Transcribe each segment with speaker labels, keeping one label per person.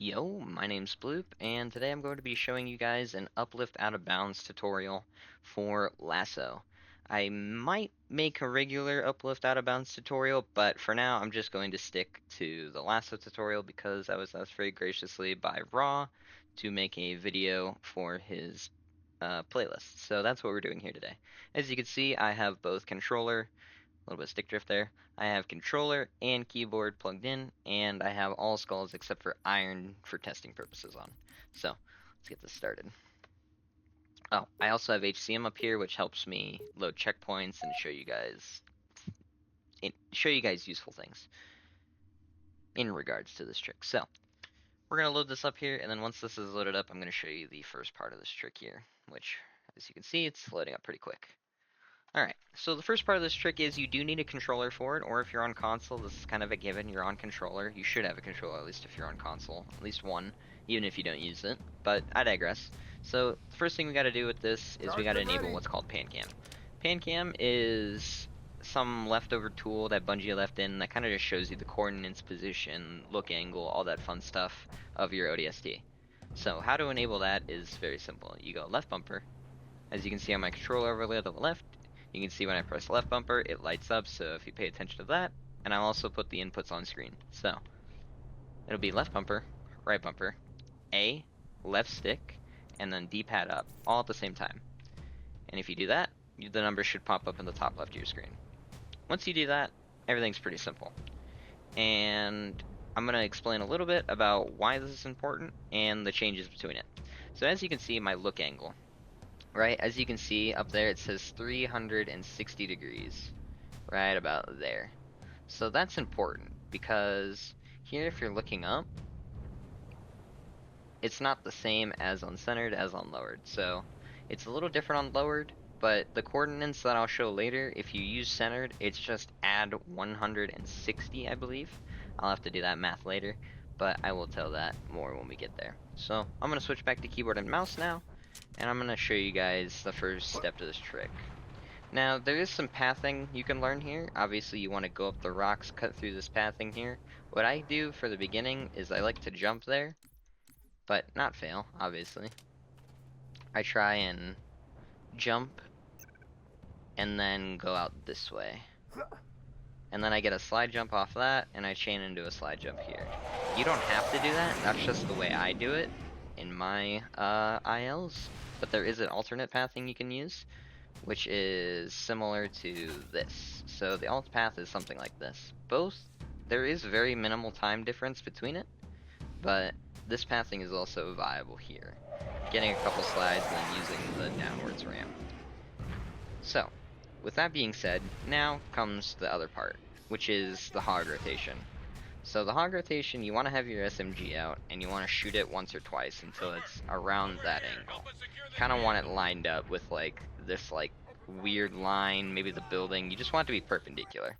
Speaker 1: Yo, my name's Bloop, and today I'm going to be showing you guys an uplift out of bounds tutorial for LASO. I might make a regular uplift out of bounds tutorial, but for now I'm just going to stick to the LASO tutorial because I was asked very graciously by Raw to make a video for his playlist. So that's what we're doing here today. As you can see, I have both controller, a little bit of stick drift there. I have controller and keyboard plugged in, and I have all skulls except for iron for testing purposes on. So let's get this started. Oh, I also have HCM up here, which helps me load checkpoints and show you guys useful things in regards to this trick. So we're gonna load this up here, and then once this is loaded up, I'm gonna show you the first part of this trick here, which, as you can see, it's loading up pretty quick. Alright, so the first part of this trick is you do need a controller for it, or if you're on console, this is kind of a given, you're on controller. You should have a controller, at least if you're on console. At least one, even if you don't use it. But I digress. So, the first thing we gotta do with this is we gotta enable what's called PanCam. PanCam is some leftover tool that Bungie left in that kind of just shows you the coordinates, position, look angle, all that fun stuff of your ODST. So, how to enable that is very simple. You go left bumper. As you can see on my controller over there to the left, you can see when I press the left bumper, it lights up, so if you pay attention to that, and I'll also put the inputs on screen. So, it'll be left bumper, right bumper, A, left stick, and then D-pad up, all at the same time. And if you do that, the numbers should pop up in the top left of your screen. Once you do that, everything's pretty simple. And I'm going to explain a little bit about why this is important and the changes between it. So as you can see, my look angle. Right, as you can see up there, it says 360 degrees, right about there. So that's important because here, if you're looking up, it's not the same as on centered as on lowered. So it's a little different on lowered, but the coordinates that I'll show later, if you use centered, it's just add 160, I believe. I'll have to do that math later, but I will tell that more when we get there. So I'm going to switch back to keyboard and mouse now. And I'm going to show you guys the first step to this trick. Now, there is some pathing you can learn here. Obviously, you want to go up the rocks, cut through this pathing here. What I do for the beginning is I like to jump there, but not fail, obviously. I try and jump, and then go out this way. And then I get a slide jump off that, and I chain into a slide jump here. You don't have to do that, that's just the way I do it in my ILs. But there is an alternate pathing you can use, which is similar to this. So the alt path is something like this. There is very minimal time difference between it, but this pathing is also viable here. Getting a couple slides and then using the downwards ramp. So, with that being said, now comes the other part, which is the hog rotation. So the hog rotation, you want to have your SMG out, and you want to shoot it once or twice until it's around that angle. You kind of want it lined up with like this weird line, maybe the building. You just want it to be perpendicular.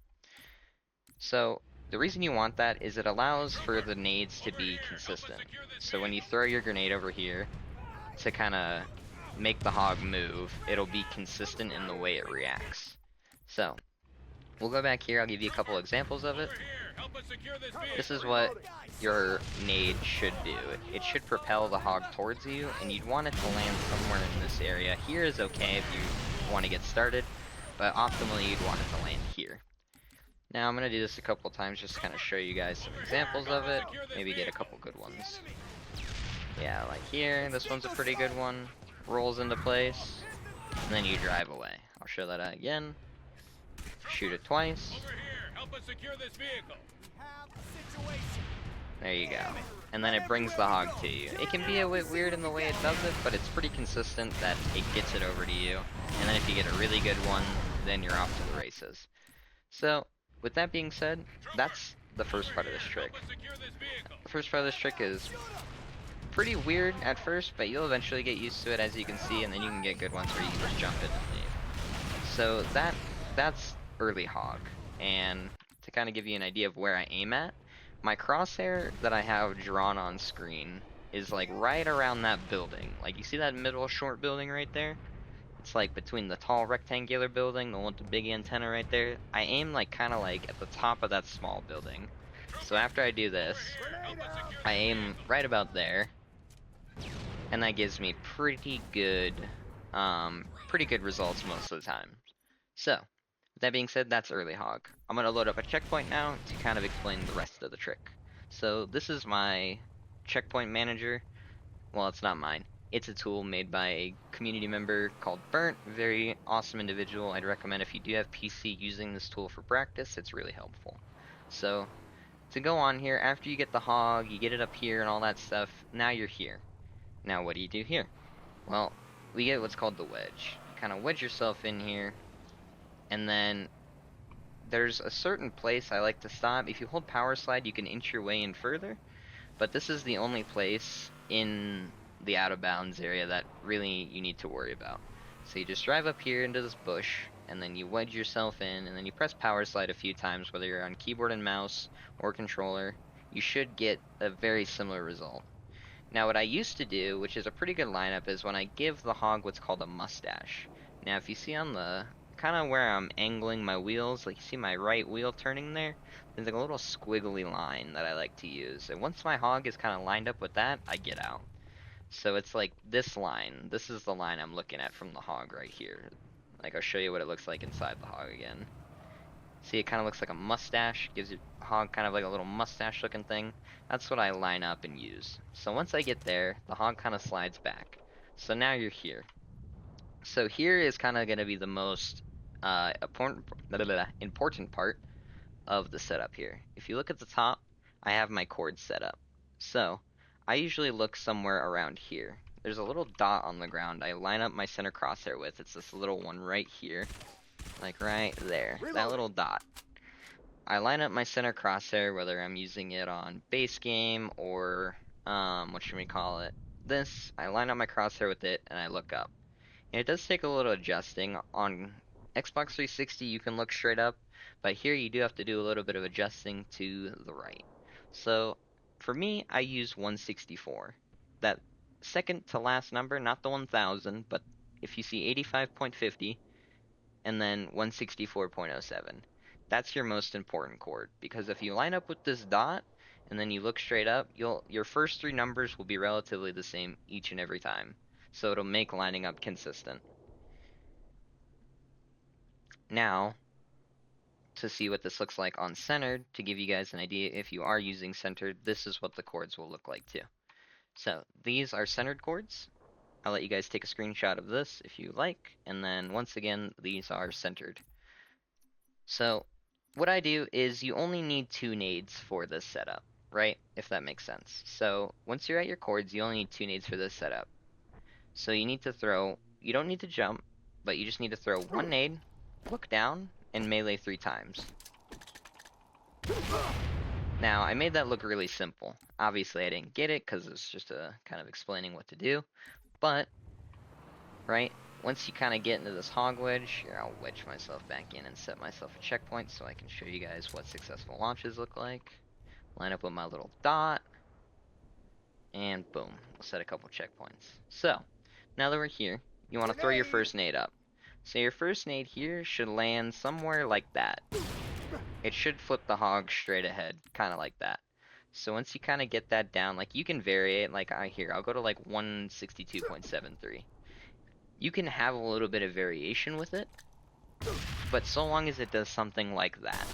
Speaker 1: So the reason you want that is it allows for the nades to be consistent. So when you throw your grenade over here to kind of make the hog move, it'll be consistent in the way it reacts. So we'll go back here, I'll give you a couple examples of it. This is what your nade should do. It should propel the hog towards you, and you'd want it to land somewhere in this area. Here is okay if you want to get started, but optimally you'd want it to land here. Now I'm going to do this a couple times just to kind of show you guys some examples of it, maybe get a couple good ones. Yeah, like here, this one's a pretty good one. Rolls into place, and then you drive away. I'll show that again. Shoot it twice. There you go. And then it brings the hog to you. It can be a bit weird in the way it does it, but it's pretty consistent that it gets it over to you. And then if you get a really good one, then you're off to the races. So, with that being said, that's the first part of this trick. The first part of this trick is pretty weird at first, but you'll eventually get used to it, as you can see, and then you can get good ones where you can just jump in and leave. So that's early hog. And to kind of give you an idea of where I aim at, my crosshair that I have drawn on screen is like right around that building. Like, you see that middle short building right there? It's like between the tall rectangular building, the one with the big antenna right there. I aim like kind of like at the top of that small building. So after I do this, I aim right about there, and that gives me pretty good results most of the time. So, with that being said, that's early hog. I'm gonna load up a checkpoint now to kind of explain the rest of the trick. So this is my checkpoint manager. Well, it's not mine. It's a tool made by a community member called Burnt. Very awesome individual. I'd recommend if you do have PC using this tool for practice, it's really helpful. So, to go on here, after you get the hog, you get it up here and all that stuff, now you're here. Now what do you do here? Well, we get what's called the wedge. You kind of wedge yourself in here, and then there's a certain place I like to stop. If you hold power slide, you can inch your way in further, but this is the only place in the out of bounds area that really you need to worry about. So you just drive up here into this bush, and then you wedge yourself in, and then you press power slide a few times, whether you're on keyboard and mouse or controller. You should get a very similar result. Now what I used to do, which is a pretty good lineup, is when I give the hog what's called a mustache. Now if you see on the kind of where I'm angling my wheels, like you see my right wheel turning there, there's like a little squiggly line that I like to use. And once my hog is kind of lined up with that, I get out. So it's like this line. This is the line I'm looking at from the hog right here. Like I'll show you what it looks like inside the hog again. See, it kind of looks like a mustache. Gives your hog kind of like a little mustache looking thing. That's what I line up and use. So once I get there, the hog kind of slides back. So now you're here. So here is kind of going to be the most important part of the setup here. If you look at the top, I have my chords set up. So I usually look somewhere around here. There's a little dot on the ground I line up my center crosshair with. It's this little one right here. Like right there. Reload. That little dot. I line up my center crosshair, whether I'm using it on base game or, what should we call it? This, I line up my crosshair with it and I look up. And it does take a little adjusting. On Xbox 360 you can look straight up, but here you do have to do a little bit of adjusting to the right. So, for me, I use 164. That second to last number, not the 1000, but if you see 85.50, and then 164.07. That's your most important chord, because if you line up with this dot and then you look straight up, your first three numbers will be relatively the same each and every time. So it'll make lining up consistent. Now, to see what this looks like on centered, to give you guys an idea if you are using centered, this is what the chords will look like too. So these are centered chords. I'll let you guys take a screenshot of this if you like, and then once again, these are centered. So what I do is you only need 2 nades for this setup, right? If that makes sense. So once you're at your chords, you only need 2 nades for this setup. So you need to throw, you don't need to jump, but you just need to throw 1 nade, look down, and melee 3 times. Now, I made that look really simple. Obviously, I didn't get it because it's just a kind of explaining what to do. But, right, once you kind of get into this hog wedge, here, I'll wedge myself back in and set myself a checkpoint so I can show you guys what successful launches look like. Line up with my little dot, and boom, we'll set a couple checkpoints. So, now that we're here, you want to throw your first nade up. So your first nade here should land somewhere like that. It should flip the hog straight ahead, kind of like that. So once you kind of get that down, like you can vary it, like I'll go to like 162.73. You can have a little bit of variation with it, but so long as it does something like that,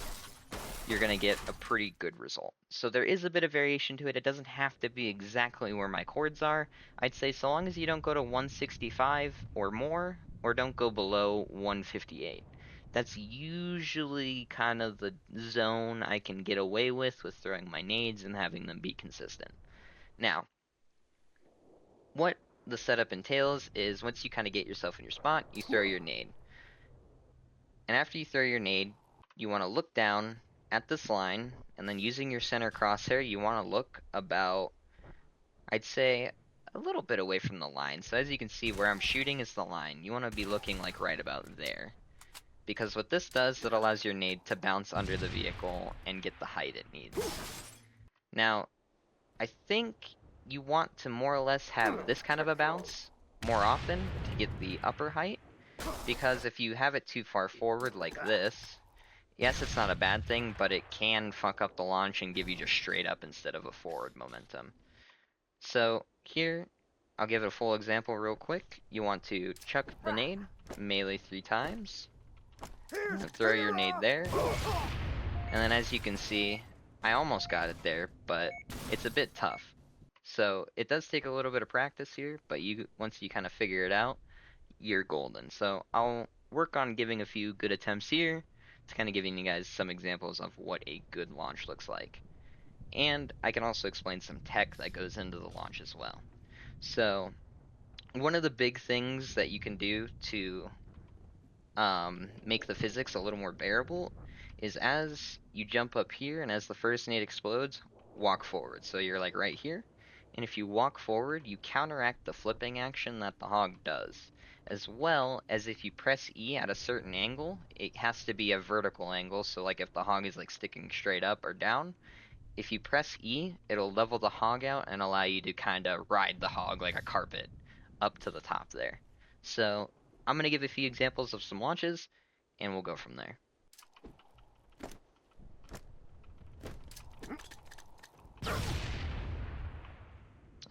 Speaker 1: you're going to get a pretty good result. So there is a bit of variation to it. It doesn't have to be exactly where my chords are. I'd say so long as you don't go to 165 or more, or don't go below 158. That's usually kind of the zone I can get away with throwing my nades and having them be consistent. Now, what the setup entails is once you kind of get yourself in your spot, you throw your nade. And after you throw your nade, you want to look down at this line, and then using your center crosshair, you want to look about, I'd say, a little bit away from the line. So as you can see, where I'm shooting is the line. You want to be looking like right about there. Because what this does, it allows your nade to bounce under the vehicle and get the height it needs. Now, I think you want to more or less have this kind of a bounce more often to get the upper height. Because if you have it too far forward like this, Yes, it's not a bad thing, but it can fuck up the launch and give you just straight up instead of a forward momentum. So here, I'll give it a full example real quick. You want to chuck the nade, melee 3 times, throw your nade there, and then as you can see, I almost got it there, but it's a bit tough. So it does take a little bit of practice here, but once you kind of figure it out, you're golden. So I'll work on giving a few good attempts here to kind of giving you guys some examples of what a good launch looks like. And I can also explain some tech that goes into the launch as well. So one of the big things that you can do to make the physics a little more bearable is as you jump up here and as the first nade explodes, walk forward. So you're like right here. And if you walk forward, you counteract the flipping action that the hog does. As well as if you press E at a certain angle, it has to be a vertical angle. So like if the hog is like sticking straight up or down, if you press E, it'll level the hog out and allow you to kind of ride the hog like a carpet up to the top there. So I'm going to give a few examples of some launches, and we'll go from there.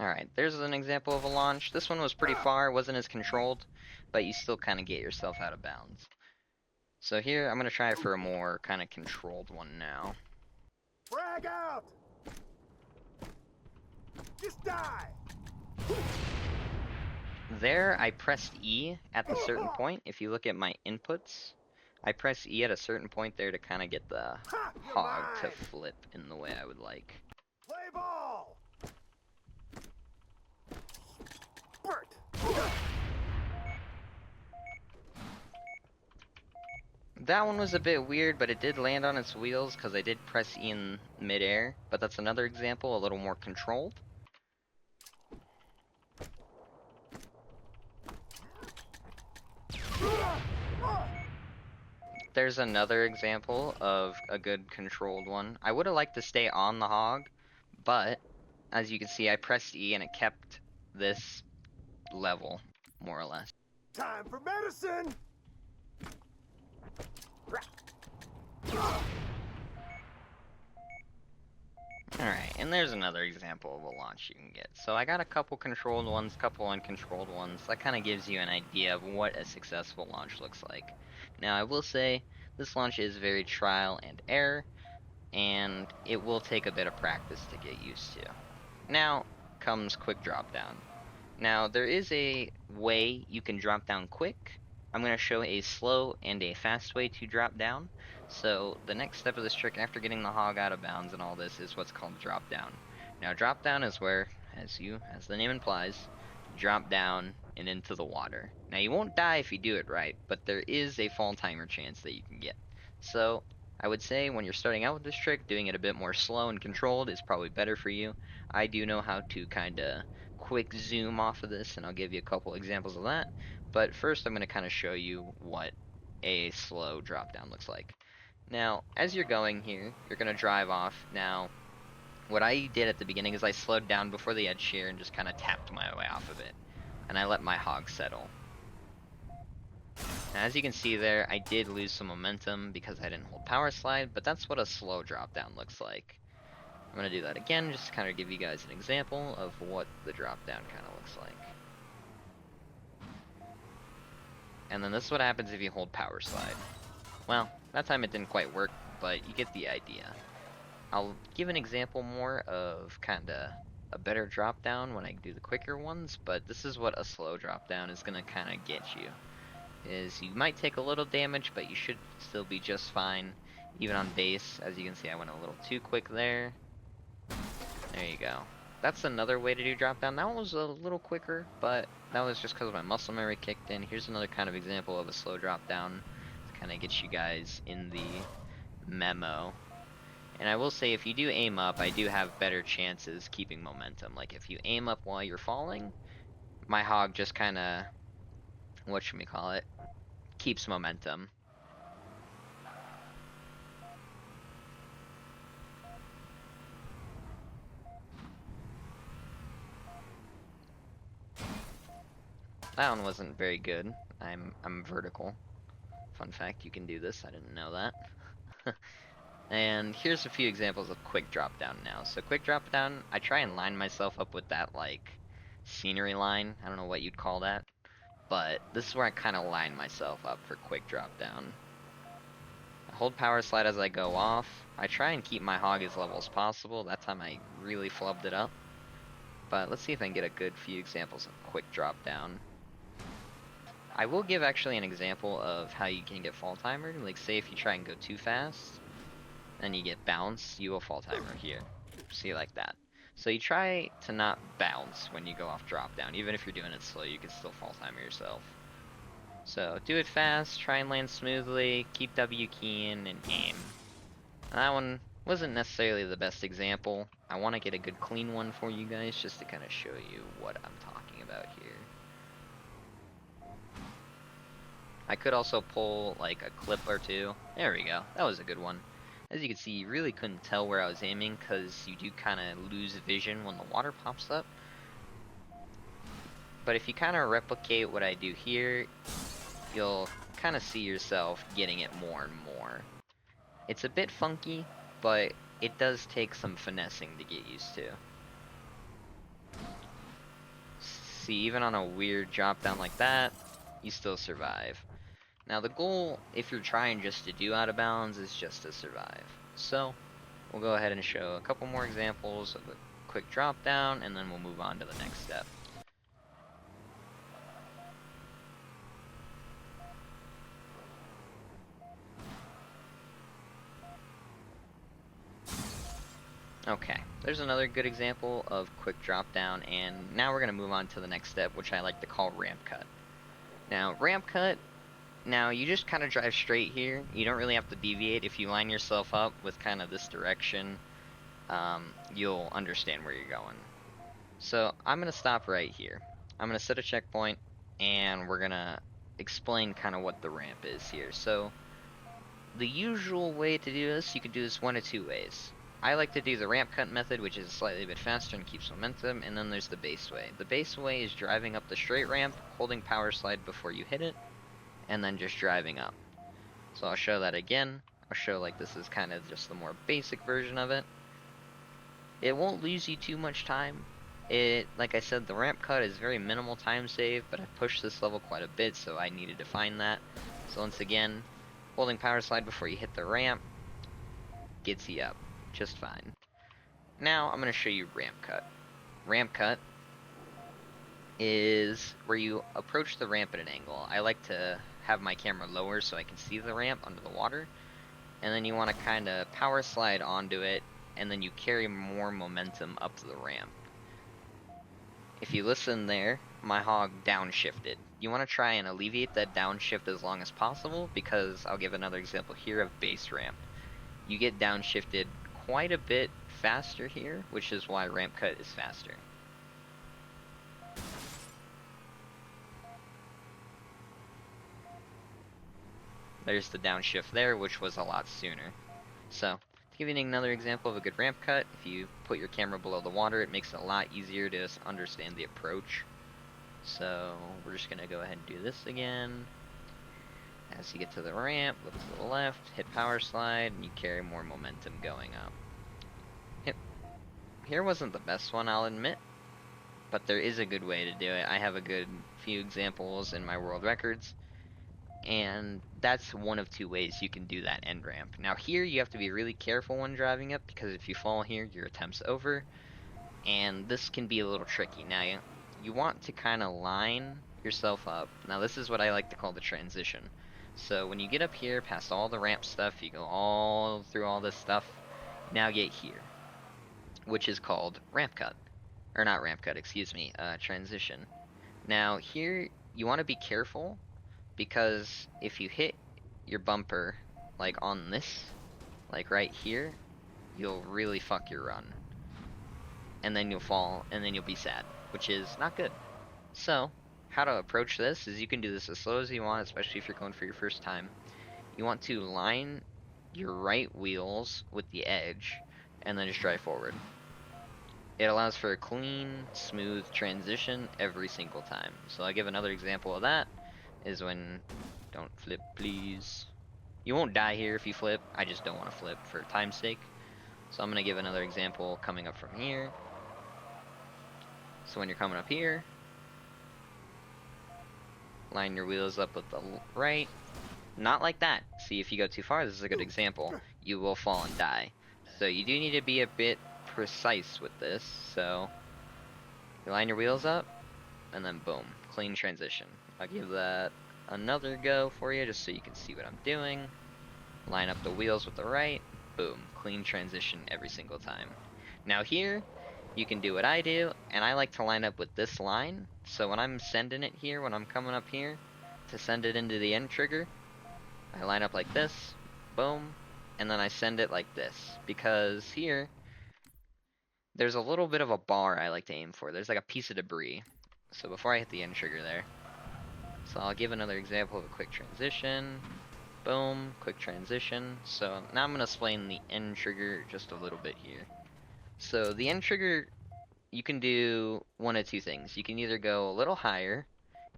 Speaker 1: Alright, there's an example of a launch. This one was pretty far, wasn't as controlled, but you still kind of get yourself out of bounds. So here, I'm going to try for a more kind of controlled one now.
Speaker 2: Frag out! Just die!
Speaker 1: There, I pressed E at the certain point. If you look at my inputs, I press E at a certain point there to kind of get the hog to flip in the way I would like.
Speaker 2: Play ball! Bert!
Speaker 1: That one was a bit weird, but it did land on its wheels because I did press E in midair. But that's another example, a little more controlled. There's another example of a good controlled one. I would have liked to stay on the hog, but as you can see, I pressed E and it kept this level, more or less.
Speaker 2: Time for medicine!
Speaker 1: Alright, and there's another example of a launch you can get. So I got a couple controlled ones, couple uncontrolled ones. That kind of gives you an idea of what a successful launch looks like. Now I will say, this launch is very trial and error, and it will take a bit of practice to get used to. Now comes quick drop down. Now there is a way you can drop down quick. I'm going to show a slow and a fast way to drop down. So the next step of this trick after getting the hog out of bounds and all this is what's called drop down. Now drop down is where, as the name implies, drop down and into the water. Now you won't die if you do it right, but there is a fall timer chance that you can get. So I would say when you're starting out with this trick, doing it a bit more slow and controlled is probably better for you. I do know how to kind of quick zoom off of this, and I'll give you a couple examples of that. But first I'm going to kind of show you what a slow drop down looks like. Now, as you're going here, you're going to drive off. Now, what I did at the beginning is I slowed down before the edge here and just kind of tapped my way off of it. And I let my hog settle. Now, as you can see there, I did lose some momentum because I didn't hold power slide, but that's what a slow drop down looks like. I'm going to do that again, just to kind of give you guys an example of what the drop down kind of looks like. And then this is what happens if you hold power slide. Well, that time it didn't quite work, but you get the idea. I'll give an example more of kinda a better drop down when I do the quicker ones, but this is what a slow drop down is gonna kinda get you. Is you might take a little damage, but you should still be just fine, even on base. As you can see, I went a little too quick there. There you go. That's another way to do drop down. That one was a little quicker, but that was just because my muscle memory kicked in. Here's another kind of example of a slow drop down to kind of get you guys in the memo. And I will say, if you do aim up, I do have better chances keeping momentum. Like if you aim up while you're falling, my hog just kind of, keeps momentum. That one wasn't very good. I'm vertical. Fun fact, you can do this. I didn't know that. And here's a few examples of quick drop down now. So quick drop down, I try and line myself up with that like scenery line. I don't know what you'd call that, but this is where I kind of line myself up for quick drop down. I hold power slide as I go off. I try and keep my hog as level as possible. That time I really flubbed it up. But let's see if I can get a good few examples of quick drop down. I will give actually an example of how you can get fall timer. Like say if you try and go too fast, and you get bounce, you will fall timer here. See, like that. So you try to not bounce when you go off drop down. Even if you're doing it slow, you can still fall timer yourself. So do it fast, try and land smoothly, keep W key in, and aim. And that one wasn't necessarily the best example. I want to get a good clean one for you guys just to kind of show you what I'm talking about here. I could also pull like a clip or two. There we go. That was a good one. As you can see, you really couldn't tell where I was aiming because you do kind of lose vision when the water pops up. But if you kind of replicate what I do here, you'll kind of see yourself getting it more and more. It's a bit funky, but it does take some finessing to get used to. See, even on a weird drop down like that, you still survive. Now the goal, if you're trying just to do out of bounds, is just to survive. So, we'll go ahead and show a couple more examples of a quick drop down, and then we'll move on to the next step. Okay, there's another good example of quick drop down, and now we're going to move on to the next step, which I like to call ramp cut. Now, ramp cut, now you just kind of drive straight here. You don't really have to deviate. If you line yourself up with kind of this direction, you'll understand where you're going. So I'm going to stop right here. I'm going to set a checkpoint, and we're going to explain kind of what the ramp is here. So the usual way to do this, you can do this one of two ways. I like to do the ramp cut method, which is slightly a bit faster and keeps momentum, and then there's the base way. The base way is driving up the straight ramp, holding power slide before you hit it, and then just driving up. So I'll show that again. I'll show like this is kind of just the more basic version of it. It won't lose you too much time. Like I said, the ramp cut is very minimal time save, but I pushed this level quite a bit, so I needed to find that. So once again, holding power slide before you hit the ramp gets you up just fine. Now I'm going to show you ramp cut. Ramp cut is where you approach the ramp at an angle. I like to have my camera lower so I can see the ramp under the water, and then you want to kind of power slide onto it, and then you carry more momentum up to the ramp. If you listen there, my hog downshifted. You want to try and alleviate that downshift as long as possible, because I'll give another example here of base ramp. You get downshifted quite a bit faster here, which is why ramp cut is faster. There's the downshift there, which was a lot sooner. So, to give you another example of a good ramp cut, if you put your camera below the water, it makes it a lot easier to understand the approach. So, we're just going to go ahead and do this again. As you get to the ramp, look to the left, hit power slide, and you carry more momentum going up. Here wasn't the best one, I'll admit, but there is a good way to do it. I have a good few examples in my world records, and that's one of two ways you can do that end ramp. Now here you have to be really careful when driving up, because if you fall here, your attempt's over, and this can be a little tricky. Now you want to kind of line yourself up. Now this is what I like to call the transition. So when you get up here past all the ramp stuff, you go all through all this stuff, now get here, which is called ramp cut. Or not ramp cut, excuse me, transition. Now here, you want to be careful, because if you hit your bumper, like on this, like right here, you'll really fuck your run. And then you'll fall, and then you'll be sad, which is not good. So, how to approach this is you can do this as slow as you want, especially if you're going for your first time. You want to line your right wheels with the edge, and then just drive forward. It allows for a clean, smooth transition every single time. So I'll give another example of that, is when, don't flip please. You won't die here if you flip. I just don't want to flip for time's sake. So I'm going to give another example coming up from here. So when you're coming up here, line your wheels up with the right. Not like that. See, if you go too far, this is a good example. You will fall and die. So you do need to be a bit precise with this. So you line your wheels up, and then boom, clean transition. I'll give that another go for you just so you can see what I'm doing. Line up the wheels with the right, boom, clean transition every single time. Now here, you can do what I do, and I like to line up with this line. So when I'm sending it here, when I'm coming up here to send it into the end trigger, I line up like this, boom, and then I send it like this. Because here, there's a little bit of a bar I like to aim for. There's like a piece of debris. So before I hit the end trigger there, so I'll give another example of a quick transition. Boom, quick transition. So now I'm going to explain the end trigger just a little bit here. So the end trigger, you can do one of two things. You can either go a little higher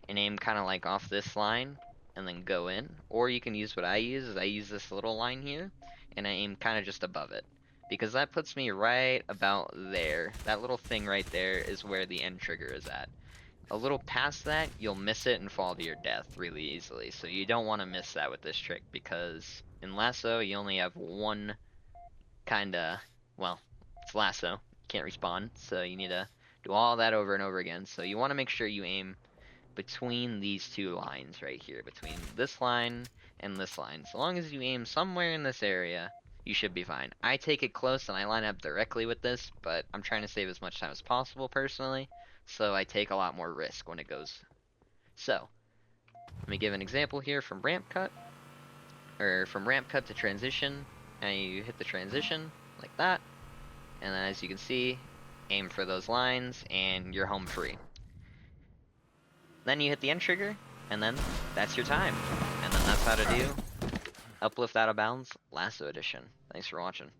Speaker 1: and aim kind of like off this line and then go in, or you can use what I use, is I use this little line here and I aim kind of just above it. Because that puts me right about there. That little thing right there is where the end trigger is at. A little past that, you'll miss it and fall to your death really easily. So you don't want to miss that with this trick, because in LASO, you only have one kinda, well, it's LASO. You can't respawn, so you need to do all that over and over again. So you want to make sure you aim between these two lines right here, between this line and this line. So long as you aim somewhere in this area, you should be fine. I take it close and I line up directly with this, but I'm trying to save as much time as possible personally, so I take a lot more risk when it goes. So, let me give an example here from ramp cut, or from ramp cut to transition, and you hit the transition like that, and then as you can see, aim for those lines, and you're home free. Then you hit the end trigger, and then that's your time. And then that's how to do Uplift Out of Bounds LASO Edition. Thanks for watching.